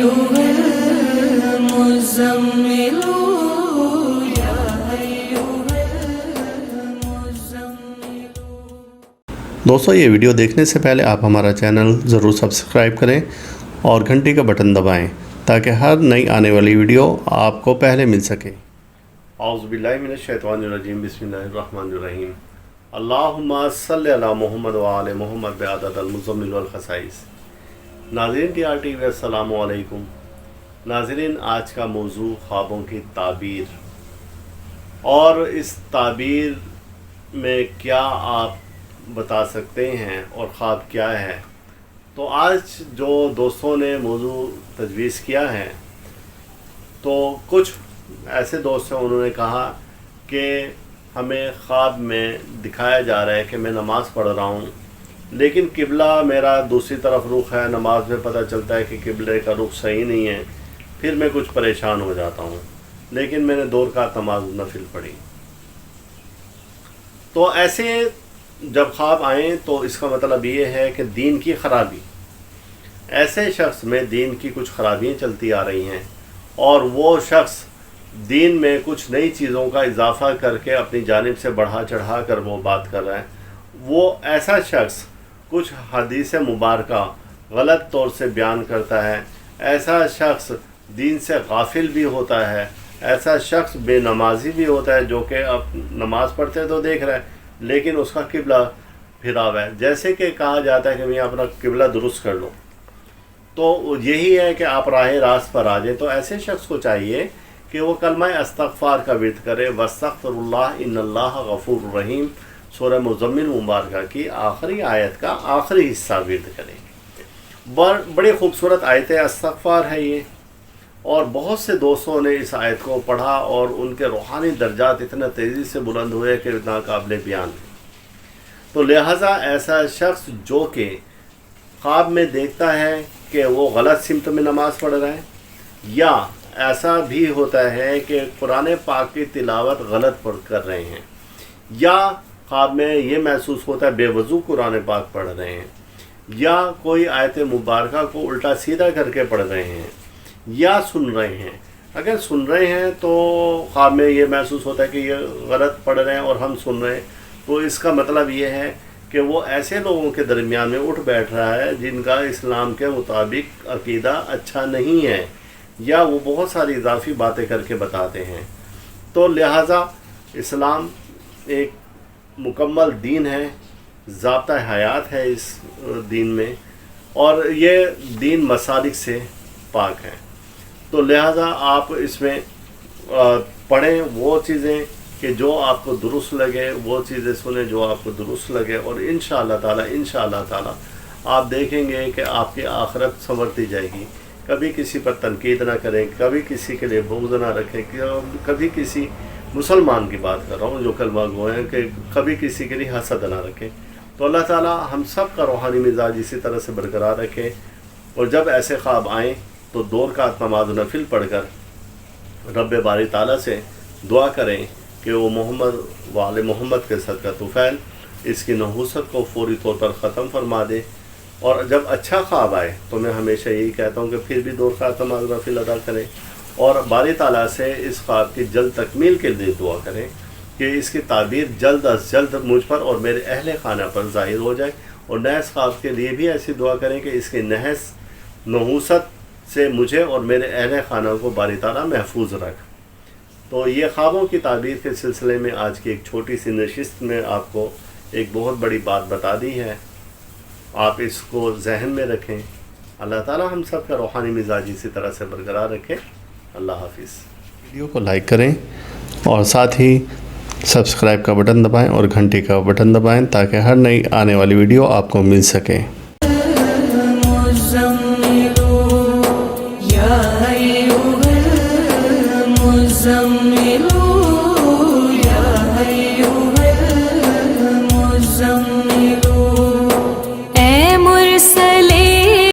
أيها المزمل يا أيها المزمل. دوستو یہ ویڈیو دیکھنے سے پہلے آپ ہمارا چینل ضرور سبسکرائب کریں اور گھنٹی کا بٹن دبائیں تاکہ ہر نئی آنے والی ویڈیو آپ کو پہلے مل سکے. اعوذ باللہ من الشیطان الرجیم. بسم اللہ الرحمن الرحیم. اللہم صلی علی محمد وآل محمد بعدد المزمل والخصائص. ناظرین ٹی آر ٹی وی السلام علیکم. ناظرین آج کا موضوع خوابوں کی تعبیر، اور اس تعبیر میں کیا آپ بتا سکتے ہیں اور خواب کیا ہے. تو آج جو دوستوں نے موضوع تجویز کیا ہے، تو کچھ ایسے دوست ہیں انہوں نے کہا کہ ہمیں خواب میں دکھایا جا رہا ہے کہ میں نماز پڑھ رہا ہوں، لیکن قبلہ میرا دوسری طرف رخ ہے. نماز میں پتہ چلتا ہے کہ قبلے کا رخ صحیح نہیں ہے. پھر میں کچھ پریشان ہو جاتا ہوں، لیکن میں نے 2 رکعت نماز نفل پڑھی. تو ایسے جب خواب آئیں تو اس کا مطلب یہ ہے کہ دین کی خرابی، ایسے شخص میں دین کی کچھ خرابیاں چلتی آ رہی ہیں، اور وہ شخص دین میں کچھ نئی چیزوں کا اضافہ کر کے اپنی جانب سے بڑھا چڑھا کر وہ بات کر رہا ہے. وہ ایسا شخص کچھ حدیث مبارکہ غلط طور سے بیان کرتا ہے. ایسا شخص دین سے غافل بھی ہوتا ہے. ایسا شخص بے نمازی بھی ہوتا ہے جو کہ اب نماز پڑھتے تو دیکھ رہا ہے لیکن اس کا قبلہ پھرا ہوا ہے. جیسے کہ کہا جاتا ہے کہ میں اپنا قبلہ درست کر لو، تو یہی ہے کہ آپ راہ راست پر آ جائیں. تو ایسے شخص کو چاہیے کہ وہ کلمہ استغفار کا ورد کرے. وَاسْتَغْفِرُ اللَّهَ إِنَّ اللَّهَ غَفُورٌ رَحِيمٌ. سورہ مزمل مبارکہ کی آخری آیت کا آخری حصہ ورد کریں. بڑی خوبصورت آیت استغفار ہے یہ، اور بہت سے دوستوں نے اس آیت کو پڑھا اور ان کے روحانی درجات اتنا تیزی سے بلند ہوئے کہ ناقابل بیان. تو لہٰذا ایسا شخص جو کہ خواب میں دیکھتا ہے کہ وہ غلط سمت میں نماز پڑھ رہا ہے، یا ایسا بھی ہوتا ہے کہ قرآن پاک کی تلاوت غلط کر رہے ہیں، یا خواب میں یہ محسوس ہوتا ہے بے وضو قرآن پاک پڑھ رہے ہیں، یا کوئی آیت مبارکہ کو الٹا سیدھا کر کے پڑھ رہے ہیں، یا سن رہے ہیں. اگر سن رہے ہیں تو خواب میں یہ محسوس ہوتا ہے کہ یہ غلط پڑھ رہے ہیں اور ہم سن رہے ہیں، تو اس کا مطلب یہ ہے کہ وہ ایسے لوگوں کے درمیان میں اٹھ بیٹھ رہا ہے جن کا اسلام کے مطابق عقیدہ اچھا نہیں ہے، یا وہ بہت ساری اضافی باتیں کر کے بتاتے ہیں. تو لہٰذا اسلام ایک مکمل دین ہے، ضابطہ حیات ہے اس دین میں، اور یہ دین مسالک سے پاک ہے. تو لہٰذا آپ اس میں پڑھیں وہ چیزیں کہ جو آپ کو درست لگے، وہ چیزیں سنیں جو آپ کو درست لگے، اور انشاءاللہ تعالی آپ دیکھیں گے کہ آپ کی آخرت سنورتی جائے گی. کبھی کسی پر تنقید نہ کریں، کبھی کسی کے لیے بغض نہ رکھیں. کبھی کسی مسلمان کی بات کر رہا ہوں جو کلمہ گو ہیں، کہ کبھی کسی کے لیے حسد نہ رکھیں. تو اللہ تعالی ہم سب کا روحانی مزاج اسی طرح سے برقرار رکھے. اور جب ایسے خواب آئیں تو 2 رکعت نماز نفل پڑھ کر رب باری تعالیٰ سے دعا کریں کہ وہ محمد وآل محمد کے صدقہ طفیل اس کی نحوست کو فوری طور پر ختم فرما دے. اور جب اچھا خواب آئے تو میں ہمیشہ یہی کہتا ہوں کہ پھر بھی 2 رکعت نماز نفل ادا کریں، اور باری تعالیٰ سے اس خواب کی جلد تکمیل کے لیے دعا کریں کہ اس کی تعبیر جلد از جلد مجھ پر اور میرے اہل خانہ پر ظاہر ہو جائے. اور نحس خواب کے لیے بھی ایسی دعا کریں کہ اس کی نحوست سے مجھے اور میرے اہل خانہ کو باری تعالیٰ محفوظ رکھ. تو یہ خوابوں کی تعبیر کے سلسلے میں آج کی ایک چھوٹی سی نشست میں آپ کو ایک بہت بڑی بات بتا دی ہے. آپ اس کو ذہن میں رکھیں. اللہ تعالیٰ ہم سب کا روحانی مزاج اسی طرح سے برقرار رکھے. اللہ حافظ. ویڈیو کو لائک کریں اور ساتھ ہی سبسکرائب کا بٹن دبائیں اور گھنٹی کا بٹن دبائیں تاکہ ہر نئی آنے والی ویڈیو آپ کو مل سکے. يا أيها المزمل